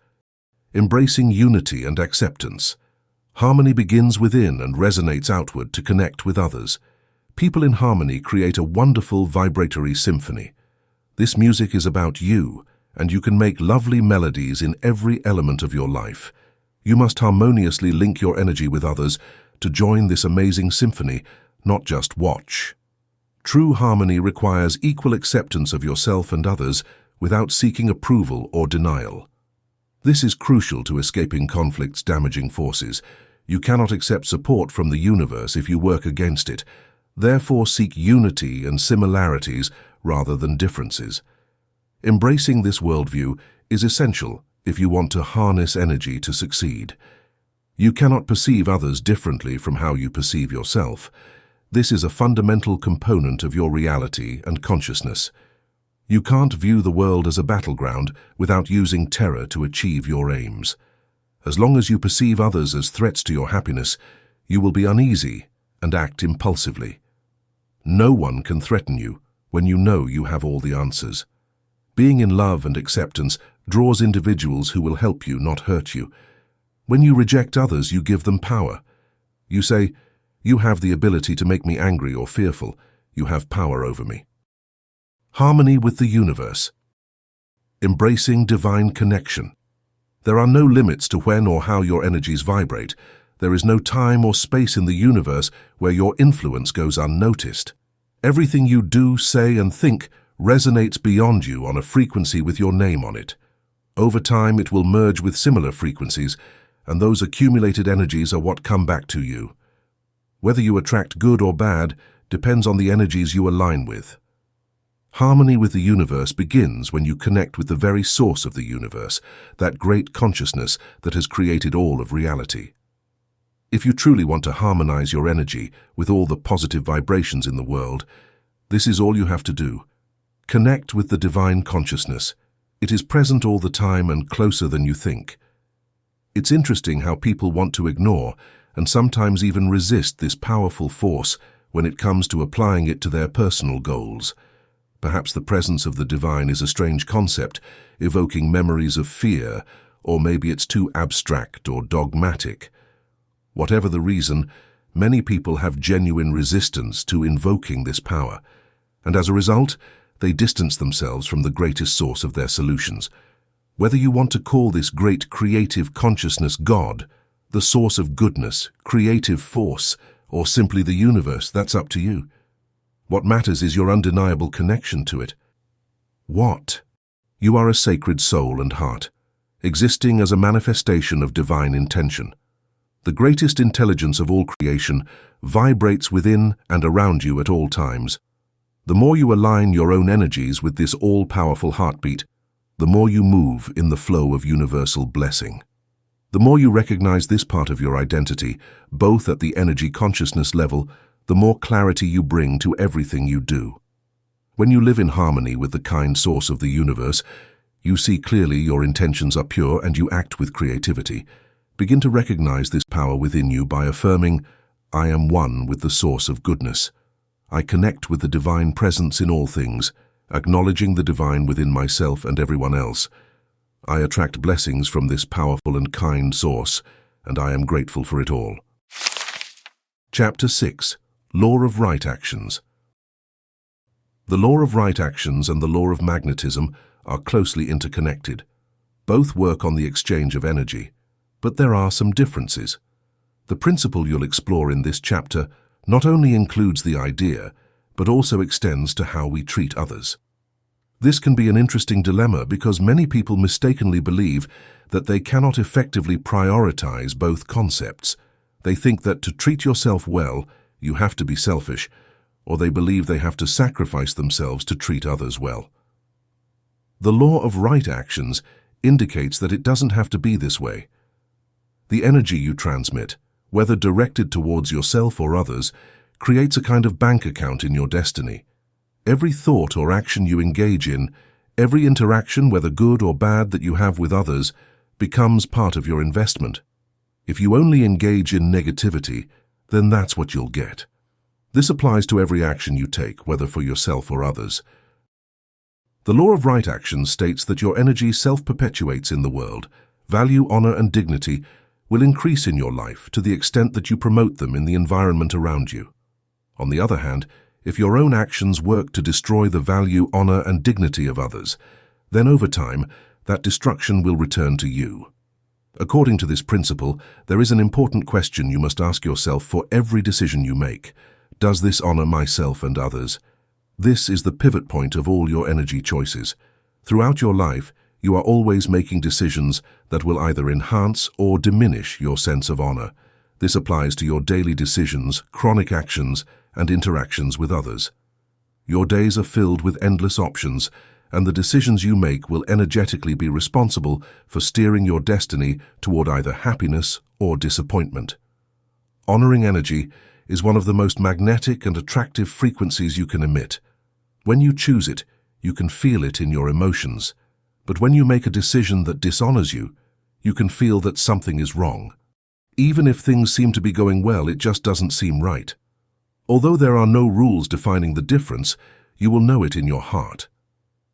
Embracing unity and acceptance. Harmony begins within and resonates outward to connect with others. People in harmony create a wonderful vibratory symphony. This music is about you, and you can make lovely melodies in every element of your life. You must harmoniously link your energy with others to join this amazing symphony, not just watch. True harmony requires equal acceptance of yourself and others without seeking approval or denial. This is crucial to escaping conflict's damaging forces. You cannot accept support from the universe if you work against it. Therefore, seek unity and similarities rather than differences. Embracing this worldview is essential if you want to harness energy to succeed. You cannot perceive others differently from how you perceive yourself. This is a fundamental component of your reality and consciousness. You can't view the world as a battleground without using terror to achieve your aims. As long as you perceive others as threats to your happiness, you will be uneasy and act impulsively. No one can threaten you when you know you have all the answers. Being in love and acceptance draws individuals who will help you, not hurt you. When you reject others, you give them power. You say, "You have the ability to make me angry or fearful. You have power over me." Harmony with the universe. Embracing divine connection. There are no limits to when or how your energies vibrate. There is no time or space in the universe where your influence goes unnoticed. Everything you do, say, and think resonates beyond you on a frequency with your name on it. Over time, it will merge with similar frequencies, and those accumulated energies are what come back to you. Whether you attract good or bad depends on the energies you align with. Harmony with the universe begins when you connect with the very source of the universe, that great consciousness that has created all of reality. If you truly want to harmonize your energy with all the positive vibrations in the world, this is all you have to do. Connect with the divine consciousness. It is present all the time and closer than you think. It's interesting how people want to ignore and sometimes even resist this powerful force when it comes to applying it to their personal goals. Perhaps the presence of the divine is a strange concept, evoking memories of fear, or maybe it's too abstract or dogmatic. Whatever the reason, many people have genuine resistance to invoking this power, and as a result, they distance themselves from the greatest source of their solutions. Whether you want to call this great creative consciousness God, the source of goodness, creative force, or simply the universe, that's up to you. What matters is your undeniable connection to it. What? You are a sacred soul and heart, existing as a manifestation of divine intention. The greatest intelligence of all creation vibrates within and around you at all times. The more you align your own energies with this all-powerful heartbeat, the more you move in the flow of universal blessing. The more you recognize this part of your identity, both at the energy consciousness level, the more clarity you bring to everything you do. When you live in harmony with the kind source of the universe, you see clearly your intentions are pure and you act with creativity. Begin to recognize this power within you by affirming, I am one with the source of goodness. I connect with the divine presence in all things, acknowledging the divine within myself and everyone else. I attract blessings from this powerful and kind source, and I am grateful for it all. Chapter 6. Law of Right Actions. The law of right actions and the law of magnetism are closely interconnected. Both work on the exchange of energy, but there are some differences. The principle you'll explore in this chapter not only includes the idea, but also extends to how we treat others. This can be an interesting dilemma because many people mistakenly believe that they cannot effectively prioritize both concepts. They think that to treat yourself well, you have to be selfish, or they believe they have to sacrifice themselves to treat others well. The law of right actions indicates that it doesn't have to be this way. The energy you transmit, whether directed towards yourself or others, creates a kind of bank account in your destiny. Every thought or action you engage in, every interaction, whether good or bad, that you have with others, becomes part of your investment. If you only engage in negativity, then that's what you'll get. This applies to every action you take, whether for yourself or others. The law of right actions states that your energy self-perpetuates in the world. Value, honor, and dignity will increase in your life to the extent that you promote them in the environment around you. On the other hand, if your own actions work to destroy the value, honor, and dignity of others, then over time, that destruction will return to you. According to this principle, there is an important question you must ask yourself for every decision you make. Does this honor myself and others? This is the pivot point of all your energy choices. Throughout your life, you are always making decisions that will either enhance or diminish your sense of honor. This applies to your daily decisions, chronic actions, and interactions with others. Your days are filled with endless options, and the decisions you make will energetically be responsible for steering your destiny toward either happiness or disappointment. Honoring energy is one of the most magnetic and attractive frequencies you can emit. When you choose it, you can feel it in your emotions. But when you make a decision that dishonors you, you can feel that something is wrong. Even if things seem to be going well, it just doesn't seem right. Although there are no rules defining the difference, you will know it in your heart.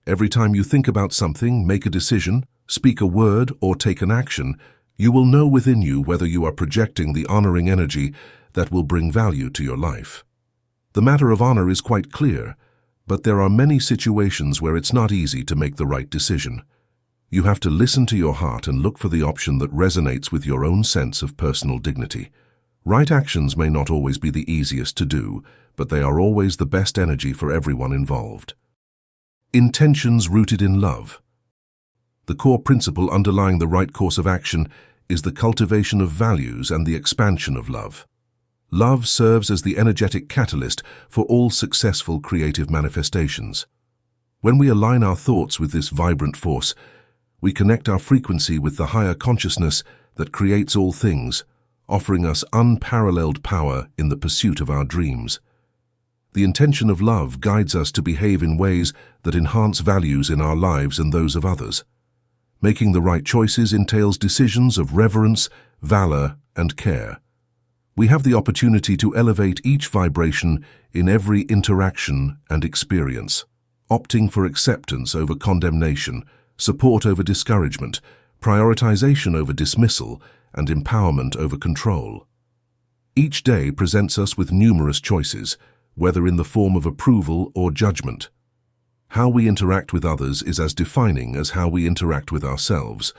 Every time you think about something, make a decision, speak a word, or take an action, you will know within you whether you are projecting the honoring energy that will bring value to your life. The matter of honor is quite clear, but there are many situations where it's not easy to make the right decision. You have to listen to your heart and look for the option that resonates with your own sense of personal dignity. Right actions may not always be the easiest to do, but they are always the best energy for everyone involved. Intentions rooted in love. The core principle underlying the right course of action is the cultivation of values and the expansion of love. Love serves as the energetic catalyst for all successful creative manifestations. When we align our thoughts with this vibrant force, we connect our frequency with the higher consciousness that creates all things, offering us unparalleled power in the pursuit of our dreams. The intention of love guides us to behave in ways that enhance values in our lives and those of others. Making the right choices entails decisions of reverence, valor, and care. We have the opportunity to elevate each vibration in every interaction and experience, opting for acceptance over condemnation, support over discouragement, prioritization over dismissal, and empowerment over control. Each day presents us with numerous choices, whether in the form of approval or judgment. How we interact with others is as defining as how we interact with ourselves.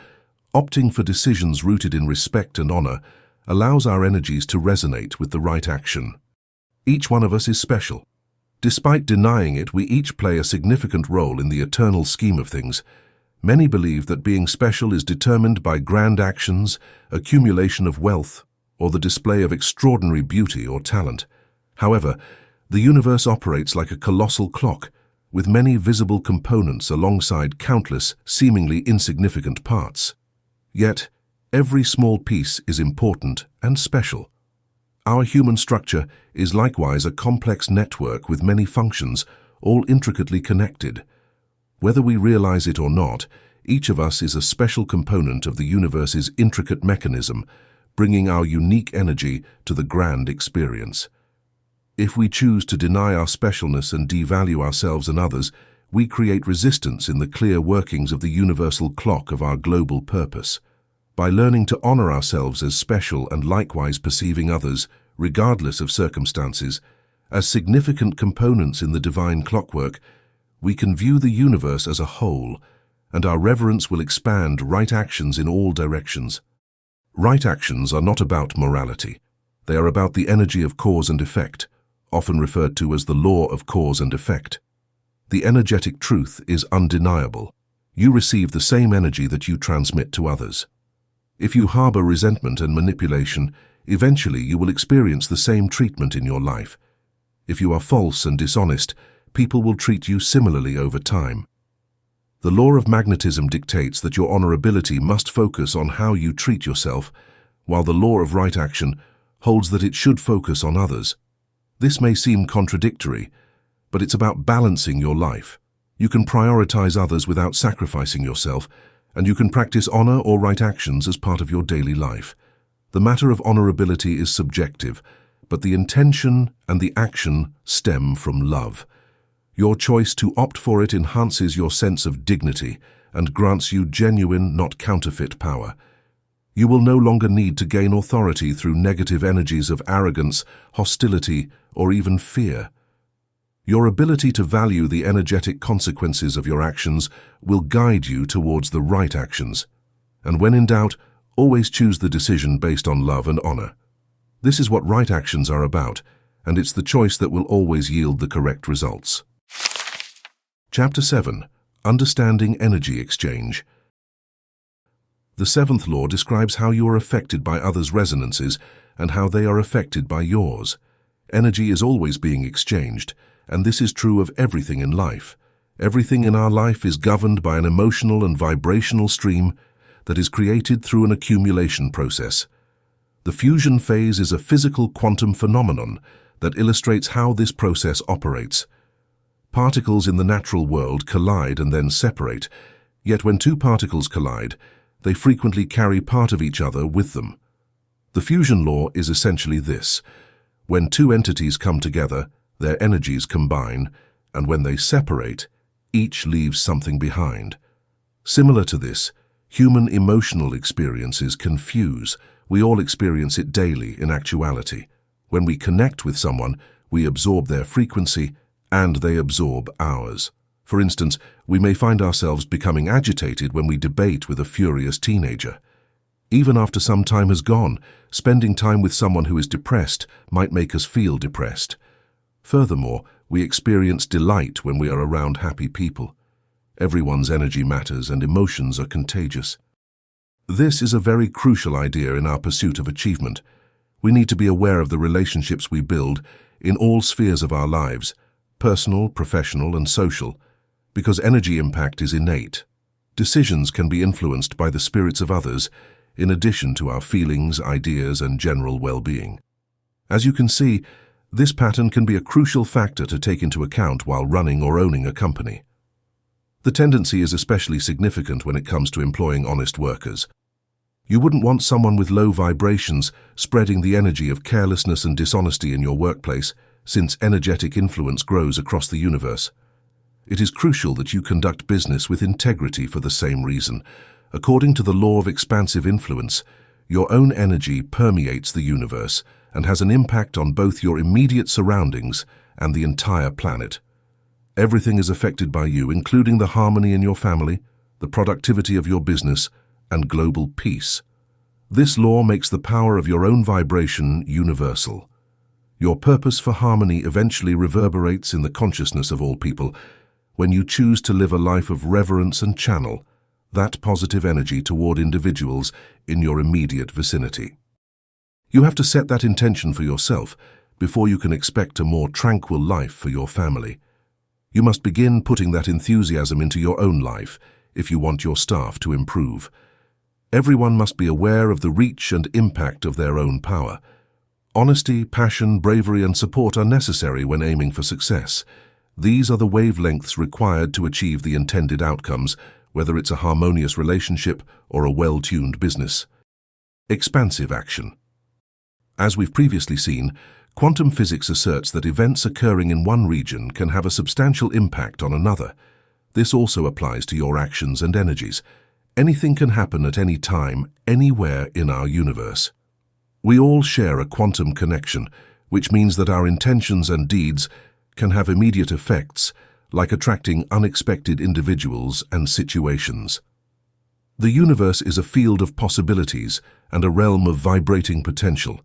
Opting for decisions rooted in respect and honor allows our energies to resonate with the right action. Each one of us is special. Despite denying it, we each play a significant role in the eternal scheme of things. Many believe that being special is determined by grand actions, accumulation of wealth, or the display of extraordinary beauty or talent. However, the universe operates like a colossal clock, with many visible components alongside countless, seemingly insignificant parts. Yet, every small piece is important and special. Our human structure is likewise a complex network with many functions, all intricately connected. Whether we realize it or not, each of us is a special component of the universe's intricate mechanism, bringing our unique energy to the grand experience. If we choose to deny our specialness and devalue ourselves and others, we create resistance in the clear workings of the universal clock of our global purpose. By learning to honor ourselves as special and likewise perceiving others, regardless of circumstances, as significant components in the divine clockwork, we can view the universe as a whole, and our reverence will expand right actions in all directions. Right actions are not about morality. They are about the energy of cause and effect, often referred to as the law of cause and effect. The energetic truth is undeniable. You receive the same energy that you transmit to others. If you harbor resentment and manipulation, eventually you will experience the same treatment in your life. If you are false and dishonest, people will treat you similarly over time. The law of magnetism dictates that your honorability must focus on how you treat yourself, while the law of right action holds that it should focus on others. This may seem contradictory, but it's about balancing your life. You can prioritize others without sacrificing yourself, and you can practice honor or right actions as part of your daily life. The matter of honorability is subjective, but the intention and the action stem from love. Your choice to opt for it enhances your sense of dignity and grants you genuine, not counterfeit power. You will no longer need to gain authority through negative energies of arrogance, hostility, or even fear. Your ability to value the energetic consequences of your actions will guide you towards the right actions. And when in doubt, always choose the decision based on love and honor. This is what right actions are about, and it's the choice that will always yield the correct results. Chapter 7. Understanding Energy Exchange. The seventh law describes how you are affected by others' resonances and how they are affected by yours. Energy is always being exchanged, and this is true of everything in life. Everything in our life is governed by an emotional and vibrational stream that is created through an accumulation process. The fusion phase is a physical quantum phenomenon that illustrates how this process operates. Particles in the natural world collide and then separate, yet when two particles collide, they frequently carry part of each other with them. The fusion law is essentially this: when two entities come together, their energies combine, and when they separate, each leaves something behind. Similar to this, human emotional experiences can fuse. We all experience it daily in actuality. When we connect with someone, we absorb their frequency, and they absorb ours. For instance, we may find ourselves becoming agitated when we debate with a furious teenager. Even after some time has gone, spending time with someone who is depressed might make us feel depressed. Furthermore, we experience delight when we are around happy people. Everyone's energy matters and emotions are contagious. This is a very crucial idea in our pursuit of achievement. We need to be aware of the relationships we build in all spheres of our lives, personal, professional, and social, because energy impact is innate. Decisions can be influenced by the spirits of others, in addition to our feelings, ideas, and general well-being. As you can see, this pattern can be a crucial factor to take into account while running or owning a company. The tendency is especially significant when it comes to employing honest workers. You wouldn't want someone with low vibrations spreading the energy of carelessness and dishonesty in your workplace, since energetic influence grows across the universe. It is crucial that you conduct business with integrity for the same reason. According to the law of expansive influence, your own energy permeates the universe and has an impact on both your immediate surroundings and the entire planet. Everything is affected by you, including the harmony in your family, the productivity of your business, and global peace. This law makes the power of your own vibration universal. Your purpose for harmony eventually reverberates in the consciousness of all people when you choose to live a life of reverence and channel that positive energy toward individuals in your immediate vicinity. You have to set that intention for yourself before you can expect a more tranquil life for your family. You must begin putting that enthusiasm into your own life if you want your staff to improve. Everyone must be aware of the reach and impact of their own power. Honesty, passion, bravery, and support are necessary when aiming for success. These are the wavelengths required to achieve the intended outcomes, whether it's a harmonious relationship or a well-tuned business. Expansive action. As we've previously seen, quantum physics asserts that events occurring in one region can have a substantial impact on another. This also applies to your actions and energies. Anything can happen at any time, anywhere in our universe. We all share a quantum connection, which means that our intentions and deeds can have immediate effects, like attracting unexpected individuals and situations. The universe is a field of possibilities and a realm of vibrating potential,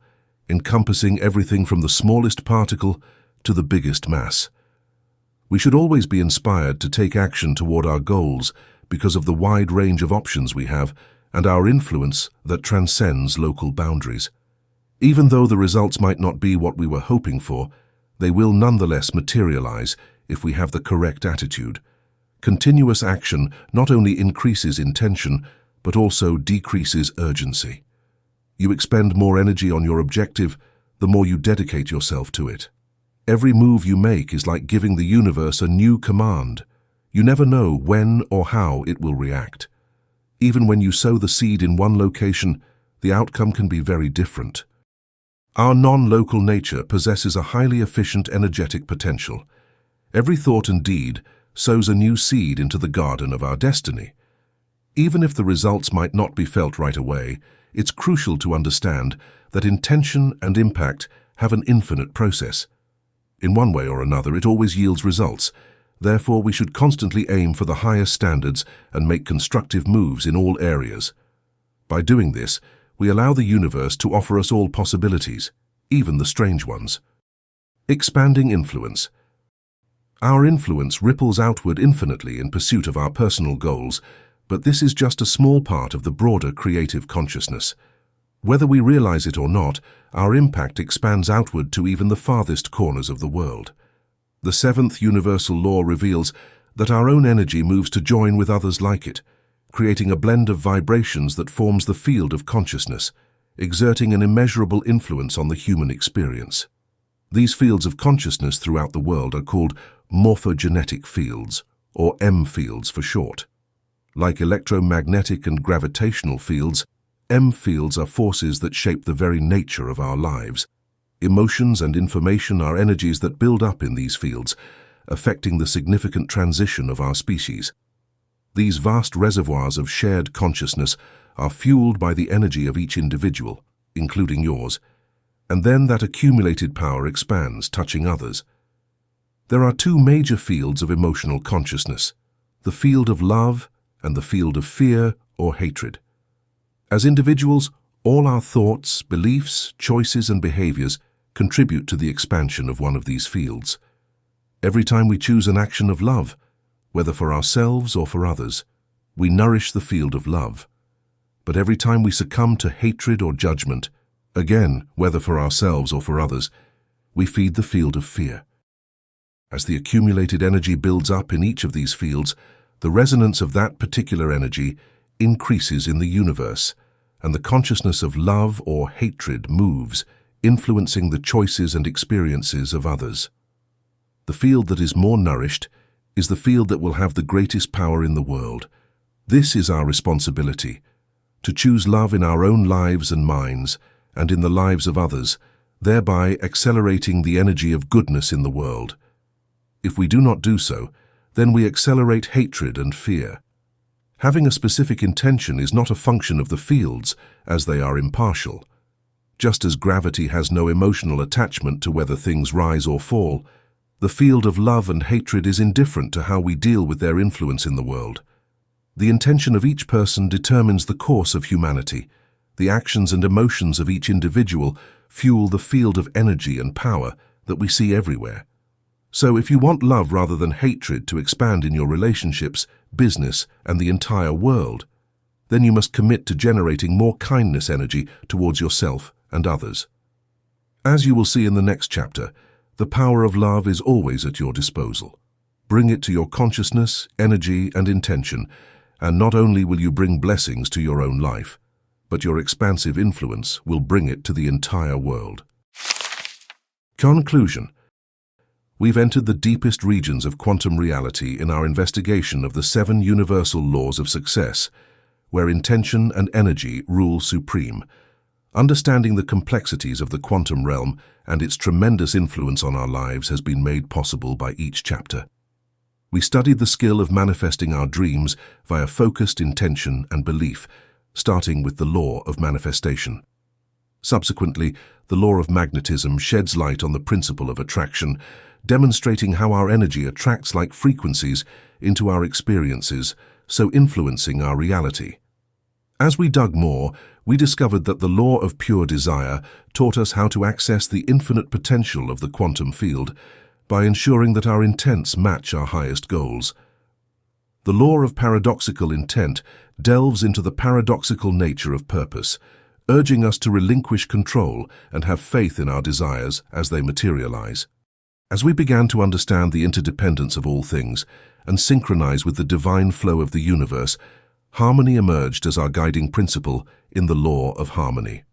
encompassing everything from the smallest particle to the biggest mass. We should always be inspired to take action toward our goals because of the wide range of options we have and our influence that transcends local boundaries. Even though the results might not be what we were hoping for, they will nonetheless materialize if we have the correct attitude. Continuous action not only increases intention, but also decreases urgency. You expend more energy on your objective, the more you dedicate yourself to it. Every move you make is like giving the universe a new command. You never know when or how it will react. Even when you sow the seed in one location, the outcome can be very different. Our non-local nature possesses a highly efficient energetic potential. Every thought and deed sows a new seed into the garden of our destiny. Even if the results might not be felt right away, it's crucial to understand that intention and impact have an infinite process. In one way or another, it always yields results. Therefore, we should constantly aim for the highest standards and make constructive moves in all areas. By doing this, we allow the universe to offer us all possibilities, even the strange ones. Expanding influence. Our influence ripples outward infinitely in pursuit of our personal goals, but this is just a small part of the broader creative consciousness. Whether we realize it or not, our impact expands outward to even the farthest corners of the world. The seventh universal law reveals that our own energy moves to join with others like it, creating a blend of vibrations that forms the field of consciousness, exerting an immeasurable influence on the human experience. These fields of consciousness throughout the world are called morphogenetic fields, or M fields for short. Like electromagnetic and gravitational fields, M fields are forces that shape the very nature of our lives. Emotions and information are energies that build up in these fields, affecting the significant transition of our species. These vast reservoirs of shared consciousness are fueled by the energy of each individual, including yours, and then that accumulated power expands, touching others. There are two major fields of emotional consciousness, the field of love and the field of fear or hatred. As individuals, all our thoughts, beliefs, choices, and behaviors contribute to the expansion of one of these fields. Every time we choose an action of love, whether for ourselves or for others, we nourish the field of love. But every time we succumb to hatred or judgment, Again, whether for ourselves or for others, we feed the field of fear. As the accumulated energy builds up in each of these fields, the resonance of that particular energy increases in the universe, and the consciousness of love or hatred moves, influencing the choices and experiences of others. The field that is more nourished is the field that will have the greatest power in the world. This is our responsibility, to choose love in our own lives and minds, and in the lives of others, thereby accelerating the energy of goodness in the world. If we do not do so, then we accelerate hatred and fear. Having a specific intention is not a function of the fields, as they are impartial. Just as gravity has no emotional attachment to whether things rise or fall, the field of love and hatred is indifferent to how we deal with their influence in the world. The intention of each person determines the course of humanity. The actions and emotions of each individual fuel the field of energy and power that we see everywhere. So if you want love rather than hatred to expand in your relationships, business, and the entire world, then you must commit to generating more kindness energy towards yourself and others. As you will see in the next chapter, the power of love is always at your disposal. Bring it to your consciousness, energy, and intention, and not only will you bring blessings to your own life, but your expansive influence will bring it to the entire world. Conclusion. We've entered the deepest regions of quantum reality in our investigation of the 7 universal laws of success, where intention and energy rule supreme. Understanding the complexities of the quantum realm and its tremendous influence on our lives has been made possible by each chapter. We studied the skill of manifesting our dreams via focused intention and belief, starting with the law of manifestation. Subsequently, the law of magnetism sheds light on the principle of attraction, demonstrating how our energy attracts like frequencies into our experiences, so influencing our reality. As we dug more, we discovered that the law of pure desire taught us how to access the infinite potential of the quantum field by ensuring that our intents match our highest goals. The law of paradoxical intent delves into the paradoxical nature of purpose, urging us to relinquish control and have faith in our desires as they materialize. As we began to understand the interdependence of all things and synchronize with the divine flow of the universe, harmony emerged as our guiding principle in the law of harmony.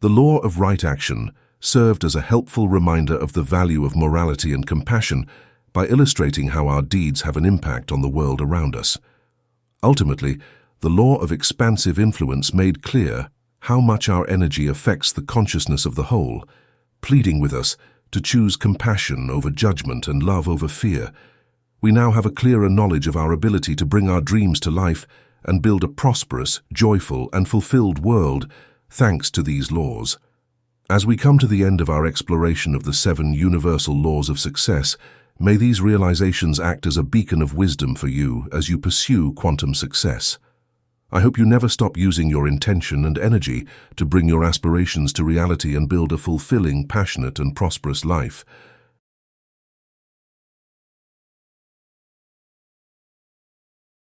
The law of right action served as a helpful reminder of the value of morality and compassion by illustrating how our deeds have an impact on the world around us. Ultimately, the law of expansive influence made clear how much our energy affects the consciousness of the whole, pleading with us to choose compassion over judgment and love over fear. We now have a clearer knowledge of our ability to bring our dreams to life and build a prosperous, joyful, and fulfilled world thanks to these laws. As we come to the end of our exploration of the 7 universal laws of success, may these realizations act as a beacon of wisdom for you as you pursue quantum success. I hope you never stop using your intention and energy to bring your aspirations to reality and build a fulfilling, passionate, and prosperous life.